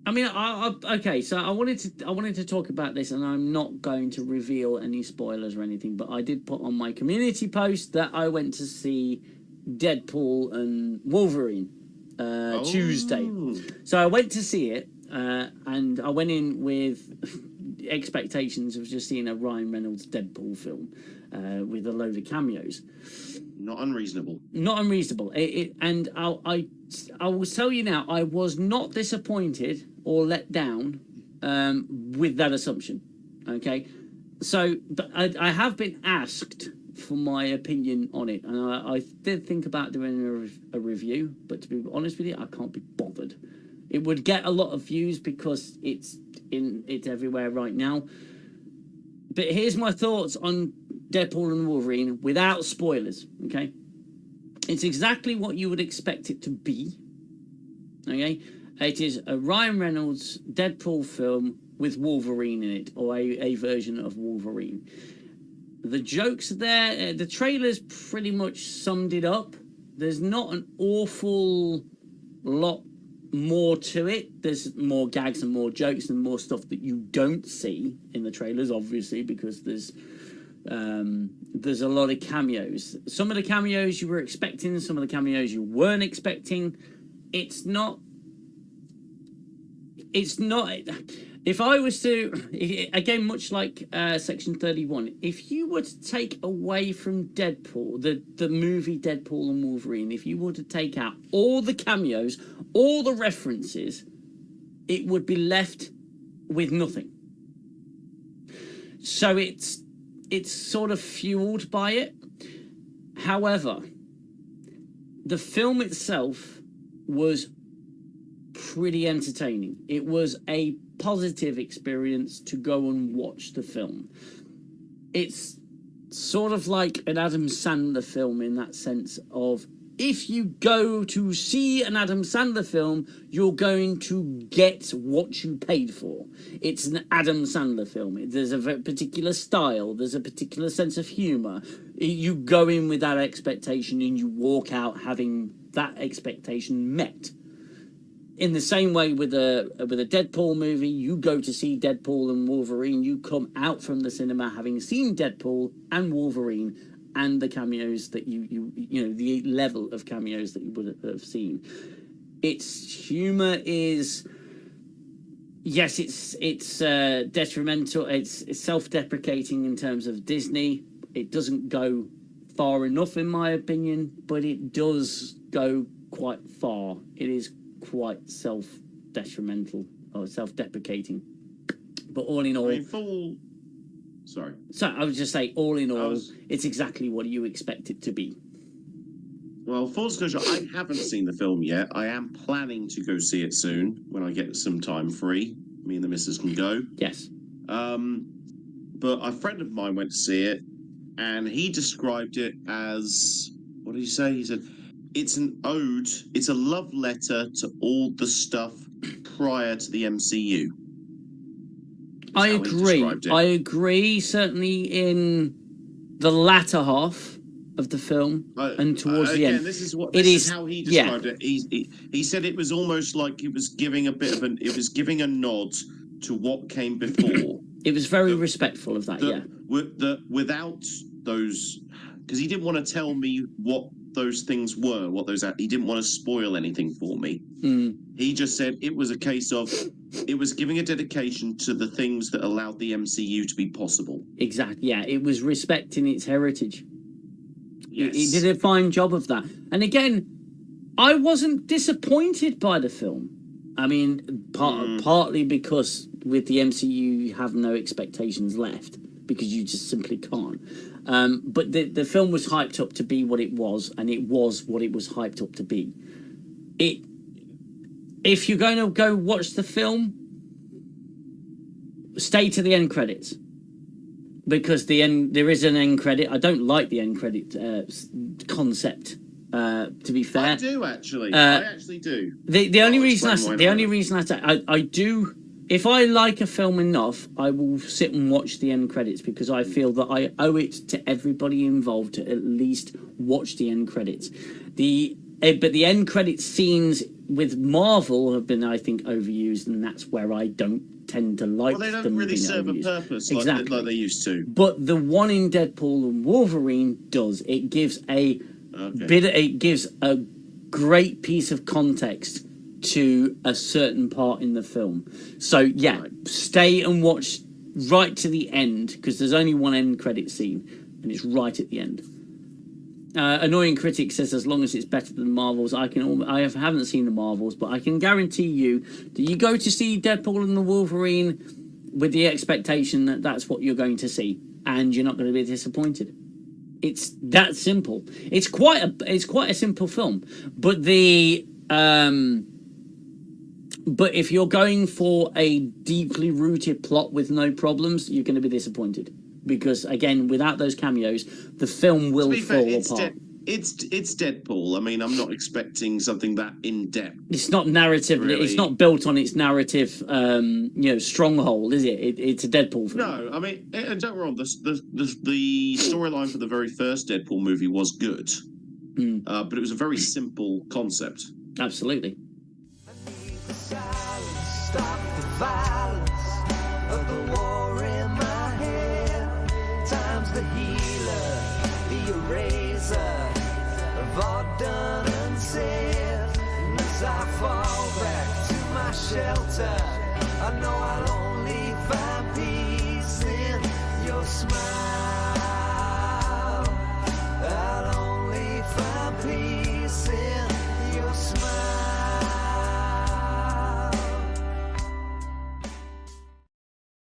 I mean, okay. So I wanted to talk about this, and I'm not going to reveal any spoilers or anything. But I did put on my community post that I went to see Deadpool and Wolverine Tuesday. So I went to see it, and I went in with expectations of just seeing a Ryan Reynolds Deadpool film with a load of cameos. Not unreasonable. Not unreasonable. And I will tell you now, I was not disappointed or let down with that assumption. Okay, so but I have been asked for my opinion on it, and I did think about doing a review, but to be honest with you, I can't be bothered. It would get a lot of views because it's everywhere right now. But here's my thoughts on Deadpool and Wolverine without spoilers. Okay, it's exactly what you would expect it to be. Okay, it is a Ryan Reynolds Deadpool film with Wolverine in it, or a version of Wolverine. The jokes are there. The trailers pretty much summed it up. There's not an awful lot more to it. There's more gags and more jokes and more stuff that you don't see in the trailers, obviously, because there's a lot of cameos. Some of the cameos you were expecting, some of the cameos you weren't expecting. It's not. If I was to, again, much like Section 31, if you were to take away from Deadpool, the movie Deadpool and Wolverine, if you were to take out all the cameos, all the references, it would be left with nothing. So it's sort of fueled by it. However, the film itself was pretty entertaining. It was a positive experience to go and watch the film. It's sort of like an Adam Sandler film in that sense of, if you go to see an Adam Sandler film, you're going to get what you paid for. It's an Adam Sandler film. There's a very particular style. There's a particular sense of humor. You go in with that expectation and you walk out having that expectation met. In the same way with a Deadpool movie, you go to see Deadpool and Wolverine, you come out from the cinema having seen Deadpool and Wolverine and the cameos that you know, the level of cameos that you would have seen. Its humor is, yes, it's detrimental, it's self-deprecating in terms of Disney. It doesn't go far enough, in my opinion, but it does go quite far. It is quite self-detrimental or self-deprecating, but all in all, I mean, sorry. So I would just say, all in all, it's exactly what you expect it to be. Well, full disclosure, I haven't seen the film yet. I am planning to go see it soon when I get some time free. Me and the missus can go. Yes. But a friend of mine went to see it, and he described it as, what did he say? He said, it's an ode, it's a love letter to all the stuff prior to the MCU. I agree. I agree, certainly in the latter half of the film and towards the end. This is how he described it. He said it was almost like it was giving a nod to what came before. It was very respectful of that, without those, because he didn't want to tell me what those things were, he didn't want to spoil anything for me. He just said it was a case of, it was giving a dedication to the things that allowed the MCU to be possible. Exactly, yeah. It was respecting its heritage. Yes. He did a fine job of that. And again, I wasn't disappointed by the film. I mean, partly because with the MCU, you have no expectations left, because you just simply can't. But the film was hyped up to be what it was, and it was what it was hyped up to be. If you're going to go watch the film, stay to the end credits, because there is an end credit. I don't like the end credit concept. To be fair, I do actually. I actually do. The only reason I say I do. If I like a film enough, I will sit and watch the end credits, because I feel that I owe it to everybody involved to at least watch the end credits. But the end credit scenes with Marvel have been, I think, overused, and that's where I don't tend to like Well, they them don't really being serve overused. a purpose Exactly. like they used to. But the one in Deadpool and Wolverine does. It gives a it gives a great piece of context to a certain part in the film. So yeah, stay and watch right to the end, because there's only one end credit scene, and it's right at the end. Annoying Critic says, as long as it's better than Marvels, I haven't seen the Marvels, but I can guarantee you that you go to see Deadpool and the Wolverine with the expectation that that's what you're going to see, and you're not going to be disappointed. It's that simple. It's quite a simple film, but but if you're going for a deeply rooted plot with no problems, you're going to be disappointed. Because again, without those cameos, the film will fall apart. It's Deadpool. I mean, I'm not expecting something that in depth. It's not narrative. Really. It's not built on its narrative, stronghold, is it? It's a Deadpool film. No, I mean, and don't get me wrong. The storyline for the very first Deadpool movie was good, but it was a very simple concept. Absolutely. Stop the violence of the war in my head. Time's the healer, the eraser of all done and said. And as I fall back to my shelter, I know I'll only find peace in your smile.